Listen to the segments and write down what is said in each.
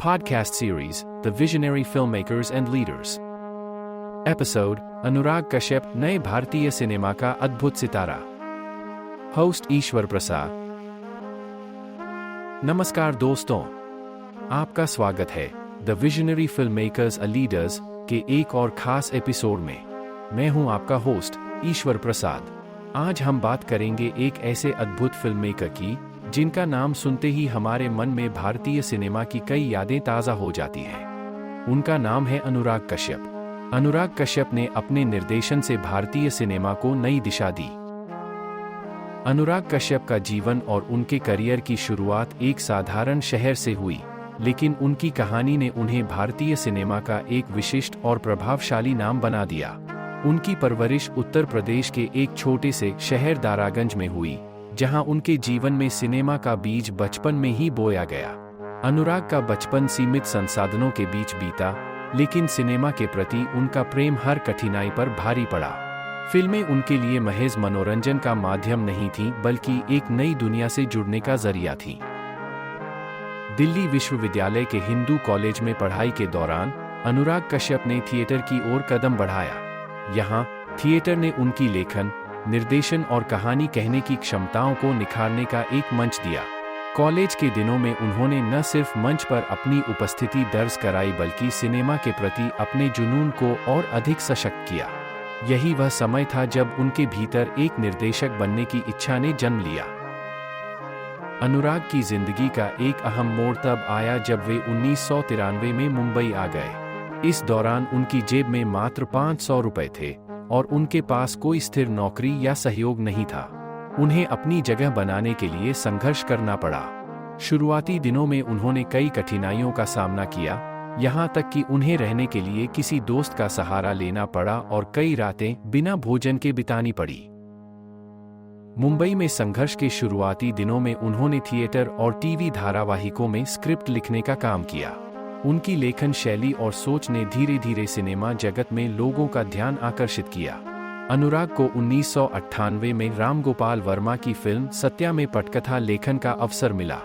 podcast series, The Visionary Filmmakers and Leaders. Episode, Anurag Kashyap, नए भारतीय cinema का अद्भुत सितारा. होस्ट ईश्वर प्रसाद. नमस्कार दोस्तों, आपका स्वागत है the visionary film makers and leaders के एक और खास एपिसोड में. मैं हूं आपका होस्ट ईश्वर प्रसाद. आज हम बात करेंगे एक ऐसे अद्भुत फिल्म मेकर की जिनका नाम सुनते ही हमारे मन में भारतीय सिनेमा की कई यादें ताज़ा हो जाती हैं. उनका नाम है अनुराग कश्यप. अनुराग कश्यप ने अपने निर्देशन से भारतीय सिनेमा को नई दिशा दी. अनुराग कश्यप का जीवन और उनके करियर की शुरुआत एक साधारण शहर से हुई, लेकिन उनकी कहानी ने उन्हें भारतीय सिनेमा का एक विशिष्ट और प्रभावशाली नाम बना दिया. उनकी परवरिश उत्तर प्रदेश के एक छोटे से शहर दारागंज में हुई, जहां उनके जीवन में सिनेमा का बीज बचपन में ही बोया गया. अनुराग का बचपन सीमित संसाधनों के बीच बीता, लेकिन सिनेमा के प्रति उनका प्रेम हर कठिनाई पर भारी पड़ा. फिल्में उनके लिए महज मनोरंजन का माध्यम नहीं थीं, बल्कि एक नई दुनिया से जुड़ने का जरिया थीं. दिल्ली विश्वविद्यालय के हिंदू कॉलेज में पढ़ाई के दौरान अनुराग कश्यप ने थिएटर की ओर कदम बढ़ाया. यहाँ थिएटर ने उनकी लेखन, निर्देशन और कहानी कहने की क्षमताओं को निखारने का एक मंच दिया. कॉलेज के दिनों में उन्होंने न सिर्फ मंच पर अपनी उपस्थिति दर्ज कराई, बल्कि सिनेमा के प्रति अपने जुनून को और अधिक सशक्त किया. यही वह समय था जब उनके भीतर एक निर्देशक बनने की इच्छा ने जन्म लिया. अनुराग की जिंदगी का एक अहम मोड़ तब आया जब वे 1993 में मुंबई आ गए. इस दौरान उनकी जेब में मात्र 500 रुपए थे और उनके पास कोई स्थिर नौकरी या सहयोग नहीं था. उन्हें अपनी जगह बनाने के लिए संघर्ष करना पड़ा. शुरुआती दिनों में उन्होंने कई कठिनाइयों का सामना किया, यहाँ तक कि उन्हें रहने के लिए किसी दोस्त का सहारा लेना पड़ा और कई रातें बिना भोजन के बितानी पड़ी. मुंबई में संघर्ष के शुरुआती दिनों में उन्होंने थिएटर और टीवी धारावाहिकों में स्क्रिप्ट लिखने का काम किया. उनकी लेखन शैली और सोच ने धीरे धीरे सिनेमा जगत में लोगों का ध्यान आकर्षित किया. अनुराग को 1998 में राम गोपाल वर्मा की फिल्म सत्या में पटकथा लेखन का अवसर मिला.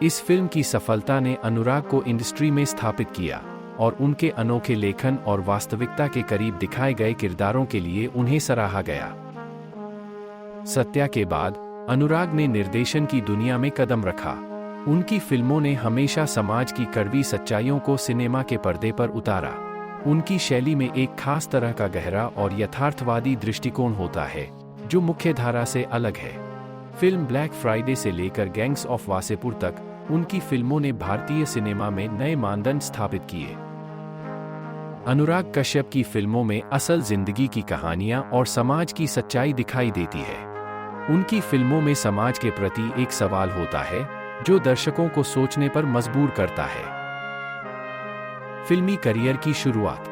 इस फिल्म की सफलता ने अनुराग को इंडस्ट्री में स्थापित किया और उनके अनोखे लेखन और वास्तविकता के करीब दिखाए गए किरदारों के लिए उन्हें सराहा गया. सत्या के बाद अनुराग ने निर्देशन की दुनिया में कदम रखा. उनकी फिल्मों ने हमेशा समाज की कड़वी सच्चाइयों को सिनेमा के पर्दे पर उतारा. उनकी शैली में एक खास तरह का गहरा और यथार्थवादी दृष्टिकोण होता है, जो मुख्यधारा से अलग है. फिल्म ब्लैक फ्राइडे से लेकर गैंग्स ऑफ वासेपुर तक उनकी फिल्मों ने भारतीय सिनेमा में नए मानदंड स्थापित किए. अनुराग कश्यप की फिल्मों में असल जिंदगी की कहानियां और समाज की सच्चाई दिखाई देती है. उनकी फिल्मों में समाज के प्रति एक सवाल होता है, जो दर्शकों को सोचने पर मजबूर करता है. फिल्मी करियर की शुरुआत.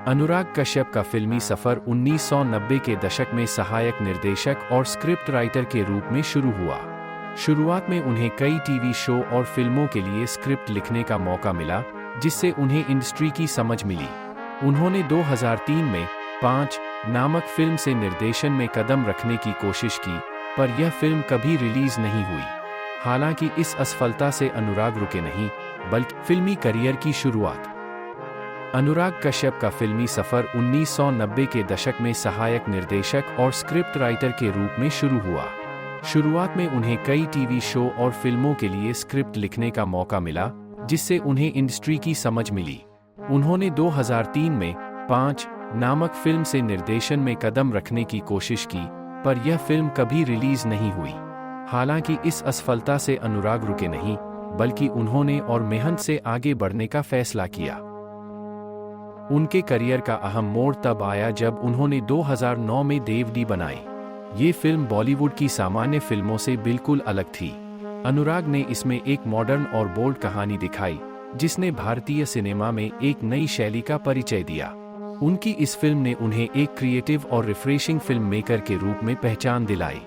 अनुराग कश्यप का फिल्मी सफर 1990 के दशक में सहायक निर्देशक और स्क्रिप्ट राइटर के रूप में शुरू हुआ. शुरुआत में उन्हें कई टीवी शो और फिल्मों के लिए स्क्रिप्ट लिखने का मौका मिला, जिससे उन्हें इंडस्ट्री की समझ मिली. उन्होंने 2003 में 5 नामक फिल्म से निर्देशन में कदम रखने की कोशिश की, पर यह फिल्म कभी रिलीज नहीं हुई. हालांकि इस असफलता से अनुराग रुके नहीं, बल्कि फिल्मी करियर की शुरुआत. अनुराग कश्यप का फिल्मी सफर 1990 के दशक में सहायक निर्देशक और स्क्रिप्ट राइटर के रूप में शुरू हुआ. शुरुआत में उन्हें कई टीवी शो और फिल्मों के लिए स्क्रिप्ट लिखने का मौका मिला, जिससे उन्हें इंडस्ट्री की समझ मिली. उन्होंने 2003 में 5 नामक फिल्म से निर्देशन में कदम रखने की कोशिश की, पर यह फिल्म कभी रिलीज नहीं हुई. हालांकि इस असफलता से अनुराग रुके नहीं, बल्कि उन्होंने और मेहनत से आगे बढ़ने का फैसला किया. उनके करियर का अहम मोड़ तब आया जब उन्होंने 2009 में देवडी बनाई. ये फिल्म बॉलीवुड की सामान्य फिल्मों से बिल्कुल अलग थी. अनुराग ने इसमें एक मॉडर्न और बोल्ड कहानी दिखाई, जिसने भारतीय सिनेमा में एक नई शैली का परिचय दिया. उनकी इस फिल्म ने उन्हें एक क्रिएटिव और रिफ्रेशिंग फिल्म मेकर के रूप में पहचान दिलाई.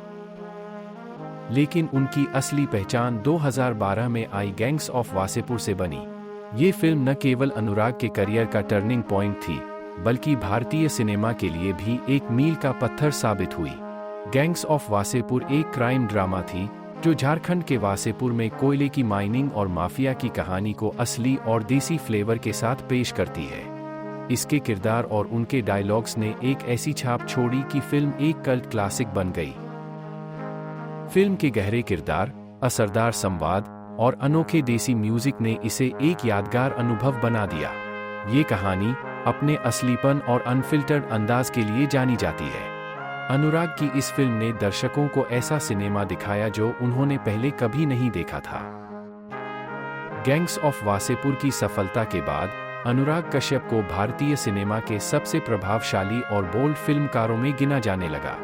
लेकिन उनकी असली पहचान 2012 में आई गैंग्स ऑफ वासेपुर से बनी. ये फिल्म न केवल अनुराग के करियर का टर्निंग पॉइंट थी, बल्कि भारतीय सिनेमा के लिए भी एक मील का पत्थर साबित हुई. गैंग्स ऑफ वासेपुर एक क्राइम ड्रामा थी, जो झारखंड के वासेपुर में कोयले की माइनिंग और माफिया की कहानी को असली और देसी फ्लेवर के साथ पेश करती है। इसके किरदार और उनके डायलॉग्स ने एक ऐसी छाप छोड़ी कि फिल्म एक कल्ट क्लासिक बन गई। फिल्म के गहरे किरदार, असरदार संवाद और अनोखे देसी म्यूजिक ने इसे एक यादगार अनुभव बना दिया। ये कहानी अपने असलीपन और अनफिल्टर्ड अंदाज के लिए जानी जाती है। अनुराग की इस फिल्म ने दर्शकों को ऐसा सिनेमा दिखाया जो उन्होंने पहले कभी नहीं देखा था। गैंग्स ऑफ वासेपुर की सफलता के बाद अनुराग कश्यप को भारतीय सिनेमा के सबसे प्रभावशाली और बोल्ड फिल्मकारों में गिना जाने लगा।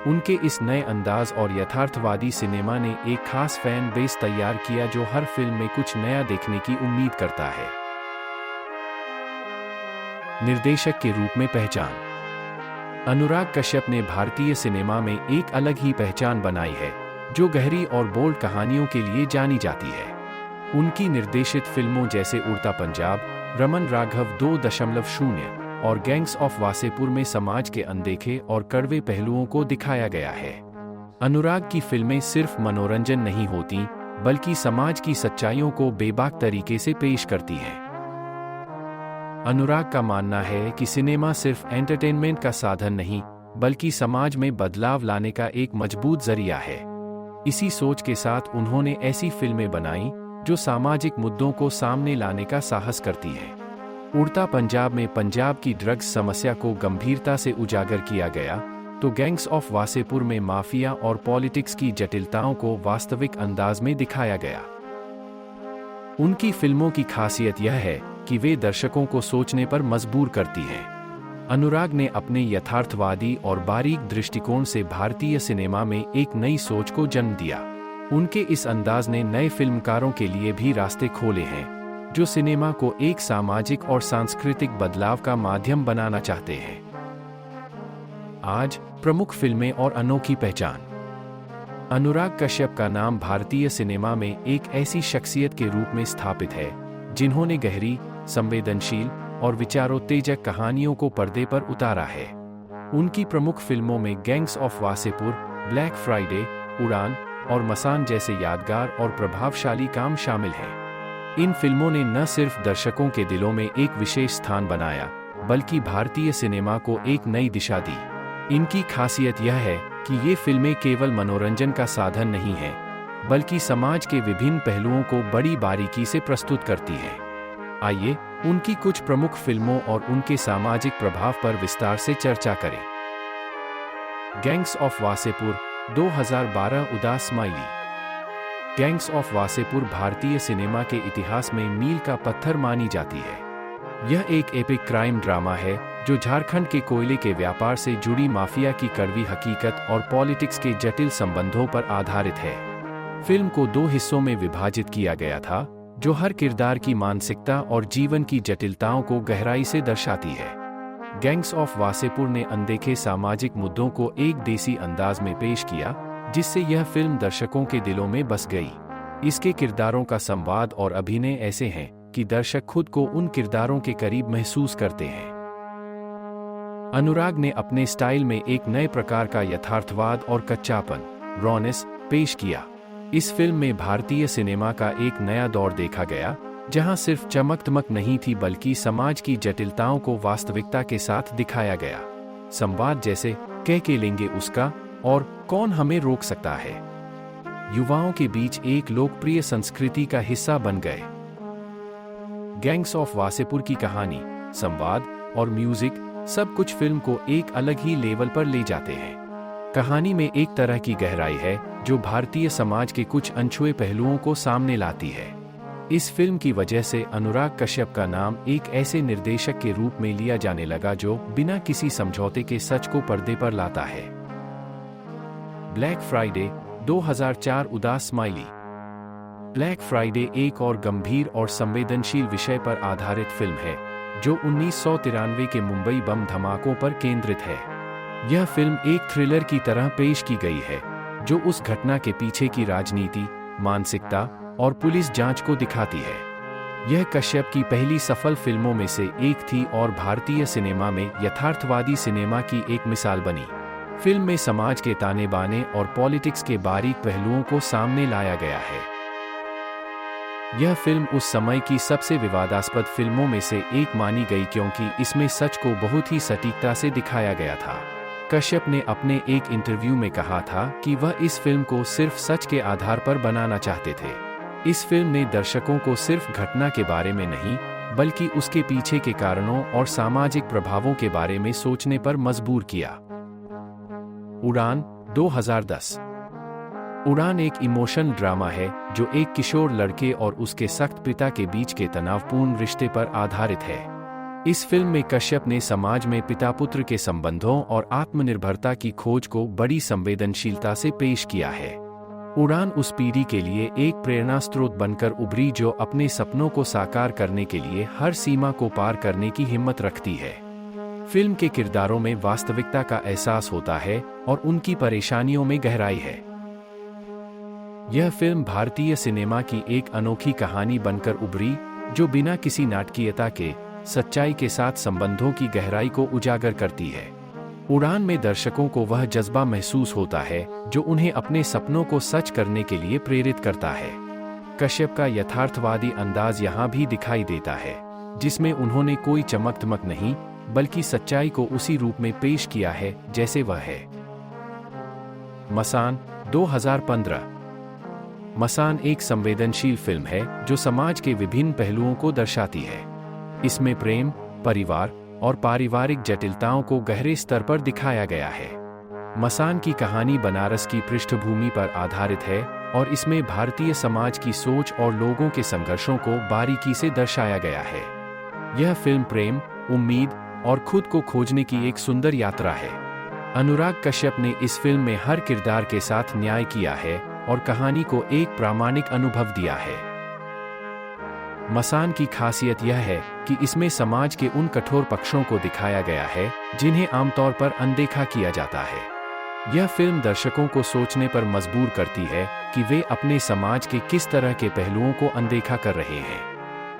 उनके इस नए अंदाज और यथार्थवादी सिनेमा ने एक खास फैन बेस तैयार किया जो हर फिल्म में कुछ नया देखने की उम्मीद करता है। निर्देशक के रूप में पहचान। अनुराग कश्यप ने भारतीय सिनेमा में एक अलग ही पहचान बनाई है, जो गहरी और बोल्ड कहानियों के लिए जानी जाती है। उनकी निर्देशित फिल्मों जैसे उड़ता पंजाब, रमन राघव 2.0 और गैंग्स ऑफ वासेपुर में समाज के अनदेखे और कड़वे पहलुओं को दिखाया गया है। अनुराग की फिल्में सिर्फ मनोरंजन नहीं होती, बल्कि समाज की सच्चाइयों को बेबाक तरीके से पेश करती हैं। अनुराग का मानना है कि सिनेमा सिर्फ एंटरटेनमेंट का साधन नहीं, बल्कि समाज में बदलाव लाने का एक मजबूत जरिया है। इसी सोच के साथ उन्होंने ऐसी फिल्में बनाई जो सामाजिक मुद्दों को सामने लाने का साहस करती हैं। उड़ता पंजाब में पंजाब की ड्रग्स समस्या को गंभीरता से उजागर किया गया, तो गैंग्स ऑफ वासेपुर में माफिया और पॉलिटिक्स की जटिलताओं को वास्तविक अंदाज में दिखाया गया। उनकी फिल्मों की खासियत यह है कि वे दर्शकों को सोचने पर मजबूर करती हैं। अनुराग ने अपने यथार्थवादी और बारीक दृष्टिकोण से भारतीय सिनेमा में एक नई सोच को जन्म दिया। उनके इस अंदाज ने नए फिल्मकारों के लिए भी रास्ते खोले हैं, जो सिनेमा को एक सामाजिक और सांस्कृतिक बदलाव का माध्यम बनाना चाहते हैं। आज प्रमुख फिल्में और अनोखी पहचान। अनुराग कश्यप का नाम भारतीय सिनेमा में एक ऐसी शख्सियत के रूप में स्थापित है जिन्होंने गहरी, संवेदनशील और विचारोत्तेजक कहानियों को पर्दे पर उतारा है। उनकी प्रमुख फिल्मों में gangs of Wasseypur, black Friday, उड़ान और मसान जैसे यादगार और प्रभावशाली काम शामिल हैं। इन फिल्मों ने न सिर्फ दर्शकों के दिलों में एक विशेष स्थान बनाया, बल्कि भारतीय सिनेमा को एक नई दिशा दी। इनकी खासियत यह है कि ये फिल्में केवल मनोरंजन का साधन नहीं हैं, बल्कि समाज के विभिन्न पहलुओं को बड़ी बारीकी से प्रस्तुत करती हैं। आइए उनकी कुछ प्रमुख फिल्मों और उनके सामाजिक प्रभाव पर विस्तार से चर्चा करें। गैंग्स ऑफ वासेपुर 2012 उदास स्माइली। गैंग्स ऑफ वासेपुर भारतीय सिनेमा के इतिहास में मील का पत्थर मानी जाती है। यह एक एपिक क्राइम ड्रामा है जो झारखंड के कोयले के व्यापार से जुड़ी माफिया की कड़वी हकीकत और पॉलिटिक्स के जटिल संबंधों पर आधारित है। फिल्म को 2 हिस्सों में विभाजित किया गया था, जो हर किरदार की मानसिकता और जीवन की जटिलताओं को गहराई से दर्शाती है। गैंग्स ऑफ वासेपुर ने अनदेखे सामाजिक मुद्दों को एक देसी अंदाज में पेश किया, जिससे यह फिल्म दर्शकों के दिलों में बस गई। इसके किरदारों का संवाद और अभिनय ऐसे हैं कि दर्शक खुद को उन किरदारों के करीब महसूस करते हैं। अनुराग ने अपने स्टाइल में एक नए प्रकार का यथार्थवाद और कच्चापन, रॉनेस, पेश किया। इस फिल्म में भारतीय सिनेमा का एक नया दौर देखा गया, जहां सिर्फ चमक-दमक नहीं थी बल्कि समाज की जटिलताओं को वास्तविकता के साथ दिखाया गया। संवाद जैसे कह के लेंगे उसका और कौन हमें रोक सकता है, युवाओं के बीच एक लोकप्रिय संस्कृति का हिस्सा बन गए। गैंग्स ऑफ वासेपुर की कहानी, संवाद और म्यूजिक सब कुछ फिल्म को एक अलग ही लेवल पर ले जाते हैं। कहानी में एक तरह की गहराई है जो भारतीय समाज के कुछ अनछुए पहलुओं को सामने लाती है। इस फिल्म की वजह से अनुराग कश्यप का नाम एक ऐसे निर्देशक के रूप में लिया जाने लगा जो बिना किसी समझौते के सच को पर्दे पर लाता है। ब्लैक फ्राइडे 2004 उदास स्माइली। ब्लैक फ्राइडे एक और गंभीर और संवेदनशील विषय पर आधारित फिल्म है जो 1993 के मुंबई बम धमाकों पर केंद्रित है। यह फिल्म एक थ्रिलर की तरह पेश की गई है जो उस घटना के पीछे की राजनीति, मानसिकता और पुलिस जांच को दिखाती है। यह कश्यप की पहली सफल फिल्मों में से एक थी और भारतीय सिनेमा में यथार्थवादी सिनेमा की एक मिसाल बनी। फिल्म में समाज के ताने बाने और पॉलिटिक्स के बारीक पहलुओं को सामने लाया गया है। यह फिल्म उस समय की सबसे विवादास्पद फिल्मों में से एक मानी गई क्योंकि इसमें सच को बहुत ही सटीकता से दिखाया गया था। कश्यप ने अपने एक इंटरव्यू में कहा था कि वह इस फिल्म को सिर्फ सच के आधार पर बनाना चाहते थे। इस फिल्म ने दर्शकों को सिर्फ घटना के बारे में नहीं, बल्कि उसके पीछे के कारणों और सामाजिक प्रभावों के बारे में सोचने पर मजबूर किया। उड़ान 2010। उड़ान एक इमोशन ड्रामा है जो एक किशोर लड़के और उसके सख्त पिता के बीच के तनावपूर्ण रिश्ते पर आधारित है। इस फिल्म में कश्यप ने समाज में पिता पुत्र के संबंधों और आत्मनिर्भरता की खोज को बड़ी संवेदनशीलता से पेश किया है। उड़ान उस पीढ़ी के लिए एक प्रेरणा स्रोत बनकर उभरी जो अपने सपनों को साकार करने के लिए हर सीमा को पार करने की हिम्मत रखती है। फिल्म के किरदारों में वास्तविकता का एहसास होता है और उनकी परेशानियों में गहराई है। यह फिल्म भारतीय सिनेमा की एक अनोखी कहानी बनकर उभरी जो बिना किसी नाटकीयता के सच्चाई के साथ संबंधों की गहराई को उजागर करती है। उड़ान में दर्शकों को वह जज्बा महसूस होता है जो उन्हें अपने सपनों को सच करने के लिए प्रेरित करता है। कश्यप का यथार्थवादी अंदाज यहाँ भी दिखाई देता है, जिसमें उन्होंने कोई चमक-धमक नहीं, बल्कि सच्चाई को उसी रूप में पेश किया है जैसे वह है। मसान 2015। मसान एक संवेदनशील फिल्म है जो समाज के विभिन्न पहलुओं को दर्शाती है। इसमें प्रेम, परिवार और पारिवारिक जटिलताओं को गहरे स्तर पर दिखाया गया है। मसान की कहानी बनारस की पृष्ठभूमि पर आधारित है और इसमें भारतीय समाज की सोच और लोगों के संघर्षों को बारीकी से दर्शाया गया है। यह फिल्म प्रेम, उम्मीद और खुद को खोजने की एक सुंदर यात्रा है। अनुराग कश्यप ने इस फिल्म में हर किरदार के साथ न्याय किया है और कहानी को एक प्रामाणिक अनुभव दिया है। मसान की खासियत यह है कि इसमें समाज के उन कठोर पक्षों को दिखाया गया है जिन्हें आमतौर पर अनदेखा किया जाता है। यह फिल्म दर्शकों को सोचने पर मजबूर करती है कि वे अपने समाज के किस तरह के पहलुओं को अनदेखा कर रहे हैं।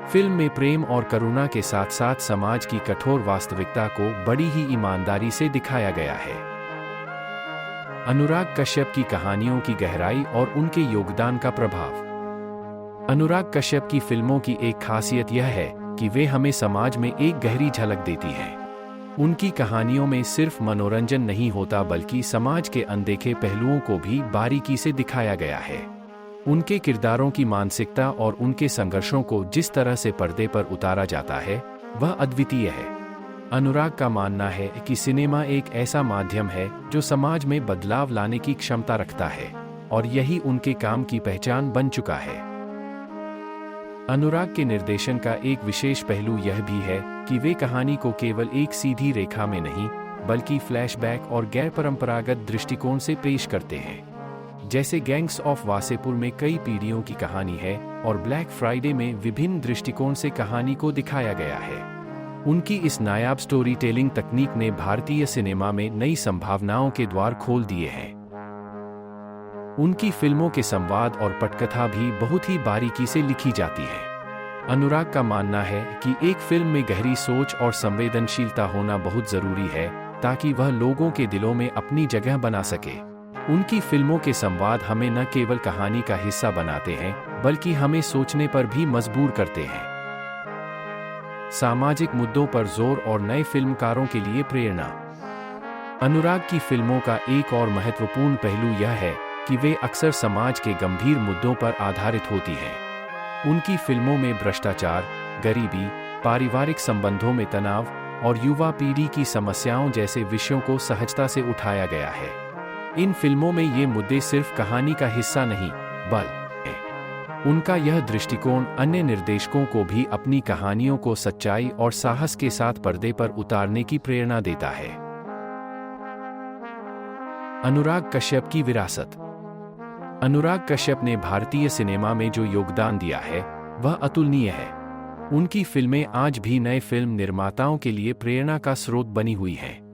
फिल्म में प्रेम और करुणा के साथ साथ समाज की कठोर वास्तविकता को बड़ी ही ईमानदारी से दिखाया गया है। अनुराग कश्यप की कहानियों की गहराई और उनके योगदान का प्रभाव। अनुराग कश्यप की फिल्मों की एक खासियत यह है कि वे हमें समाज में एक गहरी झलक देती हैं। उनकी कहानियों में सिर्फ मनोरंजन नहीं होता बल्कि समाज के अनदेखे पहलुओं को भी बारीकी से दिखाया गया है। उनके किरदारों की मानसिकता और उनके संघर्षों को जिस तरह से पर्दे पर उतारा जाता है वह अद्वितीय है। अनुराग का मानना है कि सिनेमा एक ऐसा माध्यम है जो समाज में बदलाव लाने की क्षमता रखता है और यही उनके काम की पहचान बन चुका है। अनुराग के निर्देशन का एक विशेष पहलू यह भी है कि वे कहानी को केवल एक सीधी रेखा में नहीं, बल्कि फ्लैशबैक और गैर परंपरागत दृष्टिकोण से पेश करते हैं। जैसे गैंग्स ऑफ वासेपुर में कई पीढ़ियों की कहानी है और ब्लैक फ्राइडे में विभिन्न दृष्टिकोण से कहानी को दिखाया गया है। उनकी इस नायाब स्टोरी टेलिंग तकनीक ने भारतीय सिनेमा में नई संभावनाओं के द्वार खोल दिए हैं। उनकी फिल्मों के संवाद और पटकथा भी बहुत ही बारीकी से लिखी जाती है। अनुराग का मानना है कि एक फिल्म में गहरी सोच और संवेदनशीलता होना बहुत जरूरी है ताकि वह लोगों के दिलों में अपनी जगह बना सके। उनकी फिल्मों के संवाद हमें न केवल कहानी का हिस्सा बनाते हैं बल्कि हमें सोचने पर भी मजबूर करते हैं। सामाजिक मुद्दों पर जोर और नए फिल्मकारों के लिए प्रेरणा। अनुराग की फिल्मों का एक और महत्वपूर्ण पहलू यह है कि वे अक्सर समाज के गंभीर मुद्दों पर आधारित होती हैं। उनकी फिल्मों में भ्रष्टाचार, गरीबी, पारिवारिक संबंधों में तनाव और युवा पीढ़ी की समस्याओं जैसे विषयों को सहजता से उठाया गया है। इन फिल्मों में ये मुद्दे सिर्फ कहानी का हिस्सा नहीं, बल्कि उनका यह दृष्टिकोण अन्य निर्देशकों को भी अपनी कहानियों को सच्चाई और साहस के साथ पर्दे पर उतारने की प्रेरणा देता है। अनुराग कश्यप की विरासत। अनुराग कश्यप ने भारतीय सिनेमा में जो योगदान दिया है वह अतुलनीय है। उनकी फिल्में आज भी नए फिल्म निर्माताओं के लिए प्रेरणा का स्रोत बनी हुई हैं।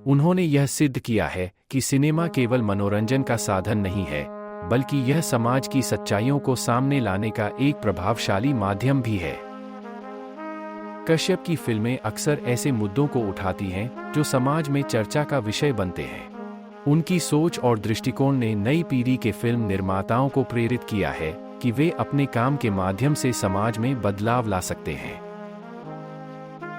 उन्होंने यह सिद्ध किया है कि सिनेमा केवल मनोरंजन का साधन नहीं है, बल्कि यह समाज की सच्चाइयों को सामने लाने का एक प्रभावशाली माध्यम भी है। कश्यप की फिल्में अक्सर ऐसे मुद्दों को उठाती हैं जो समाज में चर्चा का विषय बनते हैं। उनकी सोच और दृष्टिकोण ने नई पीढ़ी के फिल्म निर्माताओं को प्रेरित किया है कि वे अपने काम के माध्यम से समाज में बदलाव ला सकते हैं।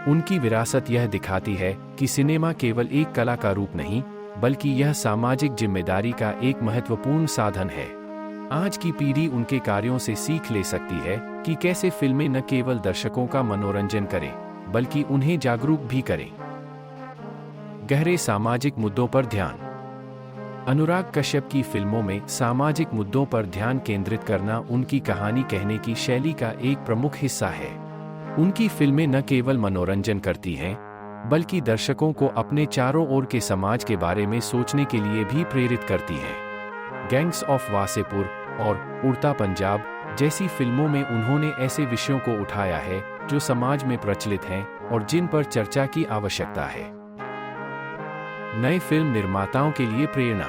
उनकी विरासत यह दिखाती है कि सिनेमा केवल एक कला का रूप नहीं, बल्कि यह सामाजिक जिम्मेदारी का एक महत्वपूर्ण साधन है। आज की पीढ़ी उनके कार्यों से सीख ले सकती है कि कैसे फिल्में न केवल दर्शकों का मनोरंजन करें, बल्कि उन्हें जागरूक भी करें। गहरे सामाजिक मुद्दों पर ध्यान। अनुराग कश्यप की फिल्मों में सामाजिक मुद्दों पर ध्यान केंद्रित करना उनकी कहानी कहने की शैली का एक प्रमुख हिस्सा है। उनकी फिल्में न केवल मनोरंजन करती हैं, बल्कि दर्शकों को अपने चारों ओर के समाज के बारे में सोचने के लिए भी प्रेरित करती हैं। गैंग्स ऑफ वासेपुर और उड़ता पंजाब जैसी फिल्मों में उन्होंने ऐसे विषयों को उठाया है जो समाज में प्रचलित हैं और जिन पर चर्चा की आवश्यकता है। नए फिल्म निर्माताओं के लिए प्रेरणा।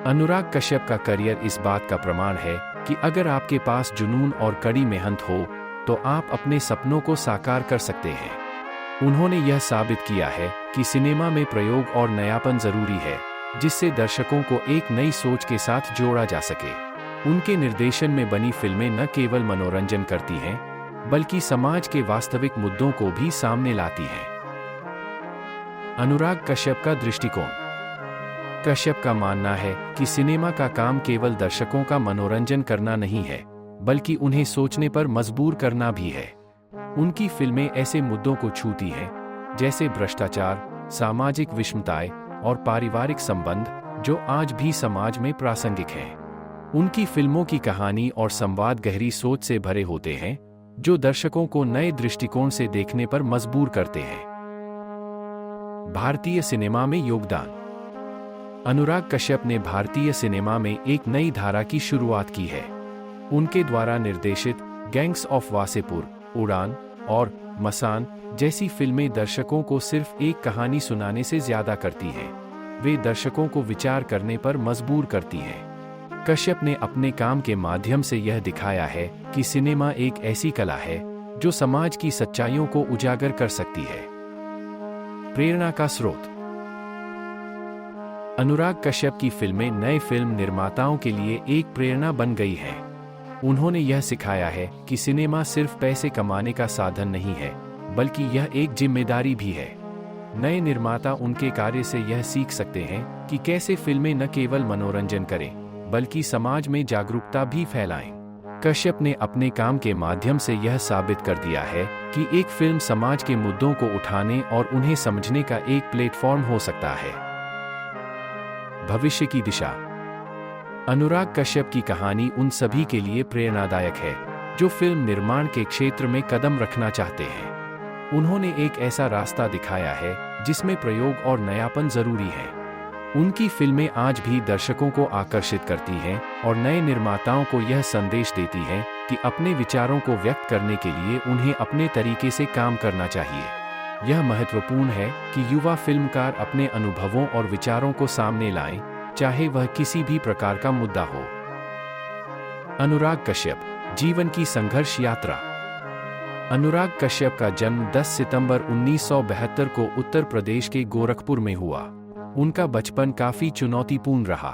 अनुराग कश्यप का करियर इस बात का प्रमाण है कि अगर आपके पास जुनून और कड़ी मेहनत हो, तो आप अपने सपनों को साकार कर सकते हैं। उन्होंने यह साबित किया है कि सिनेमा में प्रयोग और नयापन जरूरी है, जिससे दर्शकों को एक नई सोच के साथ जोड़ा जा सके। उनके निर्देशन में बनी फिल्में न केवल मनोरंजन करती हैं, बल्कि समाज के वास्तविक मुद्दों को भी सामने लाती हैं। अनुराग कश्यप का दृष्टिकोण। कश्यप का मानना है कि सिनेमा का काम केवल दर्शकों का मनोरंजन करना नहीं है, बल्कि उन्हें सोचने पर मजबूर करना भी है। उनकी फिल्में ऐसे मुद्दों को छूती हैं, जैसे भ्रष्टाचार, सामाजिक विषमताएं और पारिवारिक संबंध, जो आज भी समाज में प्रासंगिक हैं। उनकी फिल्मों की कहानी और संवाद गहरी सोच से भरे होते हैं, जो दर्शकों को नए दृष्टिकोण से देखने पर मजबूर करते हैं। भारतीय सिनेमा में योगदान। अनुराग कश्यप ने भारतीय सिनेमा में एक नई धारा की शुरुआत की है। उनके द्वारा निर्देशित गैंग्स ऑफ वासेपुर, उड़ान और मसान जैसी फिल्में दर्शकों को सिर्फ एक कहानी सुनाने से ज्यादा करती हैं। वे दर्शकों को विचार करने पर मजबूर करती हैं। कश्यप ने अपने काम के माध्यम से यह दिखाया है कि सिनेमा एक ऐसी कला है जो समाज की सच्चाइयों को उजागर कर सकती है। प्रेरणा का स्रोत। अनुराग कश्यप की फिल्में नए फिल्म निर्माताओं के लिए एक प्रेरणा बन गई हैं। उन्होंने यह सिखाया है कि सिनेमा सिर्फ पैसे कमाने का साधन नहीं है, बल्कि यह एक जिम्मेदारी भी है। नए निर्माता उनके कार्य से यह सीख सकते हैं कि कैसे फिल्में न केवल मनोरंजन करें, बल्कि समाज में जागरूकता भी फैलाएं। कश्यप ने अपने काम के माध्यम से यह साबित कर दिया है कि एक फिल्म समाज के मुद्दों को उठाने और उन्हें समझने का एक प्लेटफॉर्म हो सकता है। भविष्य की दिशा। अनुराग कश्यप की कहानी उन सभी के लिए प्रेरणादायक है जो फिल्म निर्माण के क्षेत्र में कदम रखना चाहते हैं। उन्होंने एक ऐसा रास्ता दिखाया है जिसमें प्रयोग और नयापन जरूरी है। उनकी फिल्में आज भी दर्शकों को आकर्षित करती हैं और नए निर्माताओं को यह संदेश देती हैं कि अपने विचारों को व्यक्त करने के लिए उन्हें अपने तरीके से काम करना चाहिए। यह महत्वपूर्ण है कि युवा फिल्मकार अपने अनुभवों और विचारों को सामने लाएं, चाहे वह किसी भी प्रकार का मुद्दा हो। अनुराग कश्यप, जीवन की संघर्ष यात्रा। अनुराग कश्यप का जन्म 10 सितंबर 1972 को उत्तर प्रदेश के गोरखपुर में हुआ। उनका बचपन काफी चुनौतीपूर्ण रहा।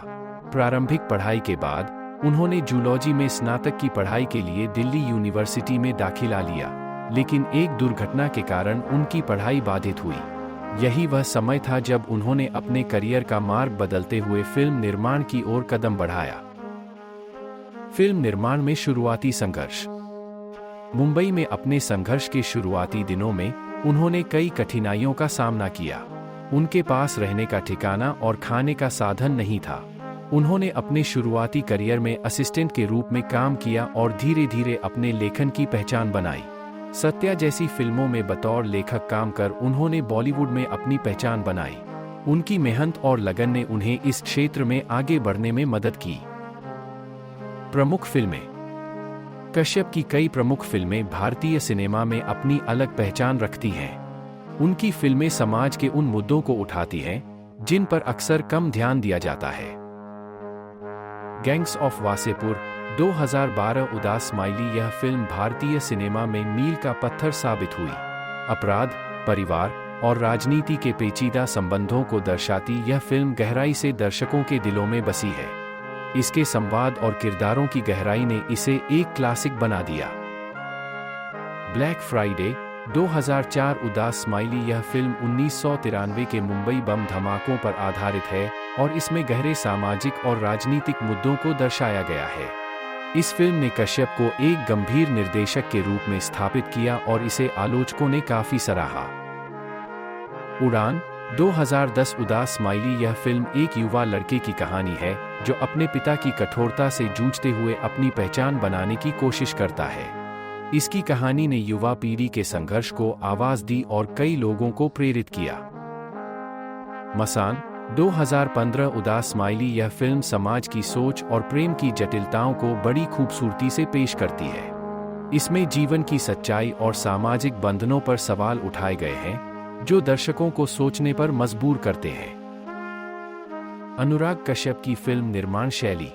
प्रारंभिक पढ़ाई के बाद उन्होंने जूलॉजी में स्नातक की पढ़ाई के लिए दिल्ली यूनिवर्सिटी में दाखिला लिया, लेकिन एक दुर्घटना के कारण उनकी पढ़ाई बाधित हुई। यही वह समय था जब उन्होंने अपने करियर का मार्ग बदलते हुए फिल्म निर्माण की ओर कदम बढ़ाया। फिल्म निर्माण में शुरुआती संघर्ष। मुंबई में अपने संघर्ष के शुरुआती दिनों में उन्होंने कई कठिनाइयों का सामना किया। उनके पास रहने का ठिकाना और खाने का साधन नहीं था। उन्होंने अपने शुरुआती करियर में असिस्टेंट के रूप में काम किया और धीरे धीरे अपने लेखन की पहचान बनाई। सत्या जैसी फिल्मों में बतौर लेखक काम कर उन्होंने बॉलीवुड में अपनी पहचान बनाई। उनकी मेहनत और लगन ने उन्हें इस क्षेत्र में आगे बढ़ने में मदद की। प्रमुख फिल्में। कश्यप की कई प्रमुख फिल्में भारतीय सिनेमा में अपनी अलग पहचान रखती हैं। उनकी फिल्में समाज के उन मुद्दों को उठाती हैं जिन पर अक्सर कम ध्यान दिया जाता है। गैंग्स ऑफ वासेपुर 2012 उदास स्माइली। यह फिल्म भारतीय सिनेमा में मील का पत्थर साबित हुई। अपराध, परिवार और राजनीति के पेचीदा संबंधों को दर्शाती यह फिल्म गहराई से दर्शकों के दिलों में बसी है। इसके संवाद और किरदारों की गहराई ने इसे एक क्लासिक बना दिया। ब्लैक फ्राइडे 2004 उदास स्माइली। यह फिल्म 1993 के मुंबई बम धमाकों पर आधारित है और इसमें गहरे सामाजिक और राजनीतिक मुद्दों को दर्शाया गया है। इस फिल्म ने कश्यप को एक गंभीर निर्देशक के रूप में स्थापित किया और इसे आलोचकों ने काफी सराहा। उड़ान 2010 उदास स्माइली। यह फिल्म एक युवा लड़के की कहानी है जो अपने पिता की कठोरता से जूझते हुए अपनी पहचान बनाने की कोशिश करता है। इसकी कहानी ने युवा पीढ़ी के संघर्ष को आवाज दी और कई लोगों को प्रेरित किया। मसान 2015 उदास स्माइली। यह फिल्म समाज की सोच और प्रेम की जटिलताओं को बड़ी खूबसूरती से पेश करती है। इसमें जीवन की सच्चाई और सामाजिक बंधनों पर सवाल उठाए गए हैं जो दर्शकों को सोचने पर मजबूर करते हैं। अनुराग कश्यप की फिल्म निर्माण शैली।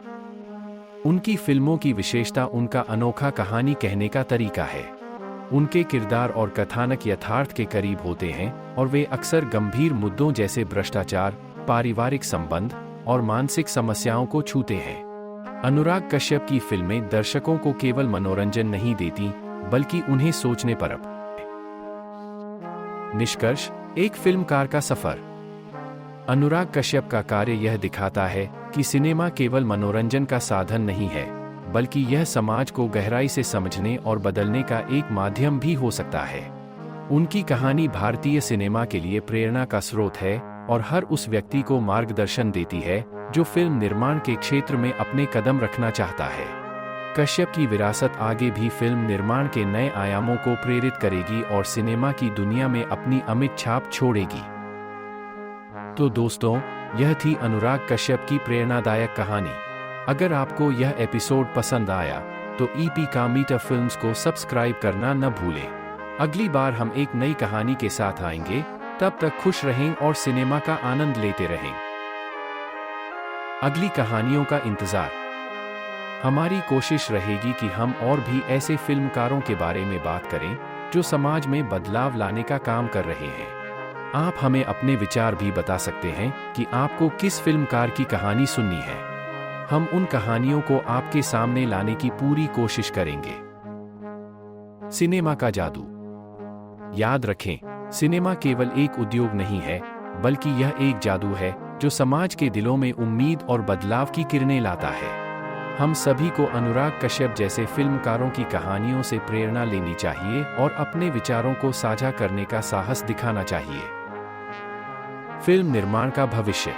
उनकी फिल्मों की विशेषता उनका अनोखा कहानी कहने का तरीका है। उनके किरदार और कथानक यथार्थ के करीब होते हैं और वे अक्सर गंभीर मुद्दों जैसे भ्रष्टाचार, पारिवारिक संबंध और मानसिक समस्याओं को छूते हैं। अनुराग कश्यप की फिल्में दर्शकों को केवल मनोरंजन नहीं देती बल्कि उन्हें सोचने पर निष्कर्ष। एक फिल्मकार का सफर। अनुराग कश्यप का कार्य यह दिखाता है कि सिनेमा केवल मनोरंजन का साधन नहीं है बल्कि यह समाज को गहराई से समझने और बदलने का एक माध्यम भी हो सकता है। उनकी कहानी भारतीय सिनेमा के लिए प्रेरणा का स्रोत है और हर उस व्यक्ति को मार्गदर्शन देती है जो फिल्म निर्माण के क्षेत्र में अपने कदम रखना चाहता है। कश्यप की विरासत आगे भी फिल्म निर्माण के नए आयामों को प्रेरित करेगी और सिनेमा की दुनिया में अपनी अमिट छाप छोड़ेगी। तो दोस्तों, यह थी अनुराग कश्यप की प्रेरणादायक कहानी। अगर आपको यह एपिसोड पसंद आया तो ईपी का मीटर फिल्म्स को सब्सक्राइब करना न भूलें। अगली बार हम एक नई कहानी के साथ आएंगे। तब तक खुश रहें और सिनेमा का आनंद लेते रहें। अगली कहानियों का इंतजार। हमारी कोशिश रहेगी कि हम और भी ऐसे फिल्मकारों के बारे में बात करें जो समाज में बदलाव लाने का काम कर रहे हैं। आप हमें अपने विचार भी बता सकते हैं कि आपको किस फिल्मकार की कहानी सुननी है। हम उन कहानियों को आपके सामने लाने की पूरी कोशिश करेंगे। सिनेमा का जादू। याद रखें, सिनेमा केवल एक उद्योग नहीं है बल्कि यह एक जादू है जो समाज के दिलों में उम्मीद और बदलाव की किरणें लाता है। हम सभी को अनुराग कश्यप जैसे फिल्मकारों की कहानियों से प्रेरणा लेनी चाहिए और अपने विचारों को साझा करने का साहस दिखाना चाहिए। फिल्म निर्माण का भविष्य।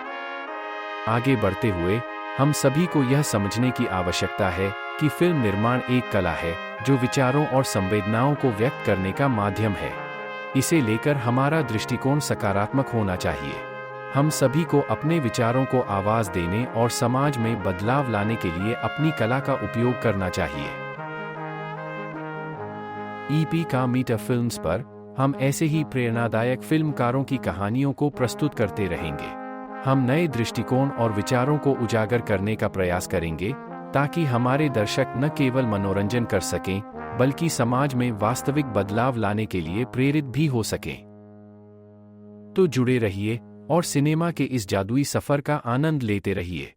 आगे बढ़ते हुए हम सभी को यह समझने की आवश्यकता है कि फिल्म निर्माण एक कला है जो विचारों और संवेदनाओं को व्यक्त करने का माध्यम है। इसे लेकर हमारा दृष्टिकोण सकारात्मक होना चाहिए। हम सभी को अपने विचारों को आवाज देने और समाज में बदलाव लाने के लिए अपनी कला का उपयोग करना चाहिए। ईपी का मीटर फिल्म्स पर हम ऐसे ही प्रेरणादायक फिल्मकारों की कहानियों को प्रस्तुत करते रहेंगे। हम नए दृष्टिकोण और विचारों को उजागर करने का प्रयास करेंगे ताकि हमारे दर्शक न केवल मनोरंजन कर सकें बल्कि समाज में वास्तविक बदलाव लाने के लिए प्रेरित भी हो सकें। तो जुड़े रहिए और सिनेमा के इस जादुई सफर का आनंद लेते रहिए।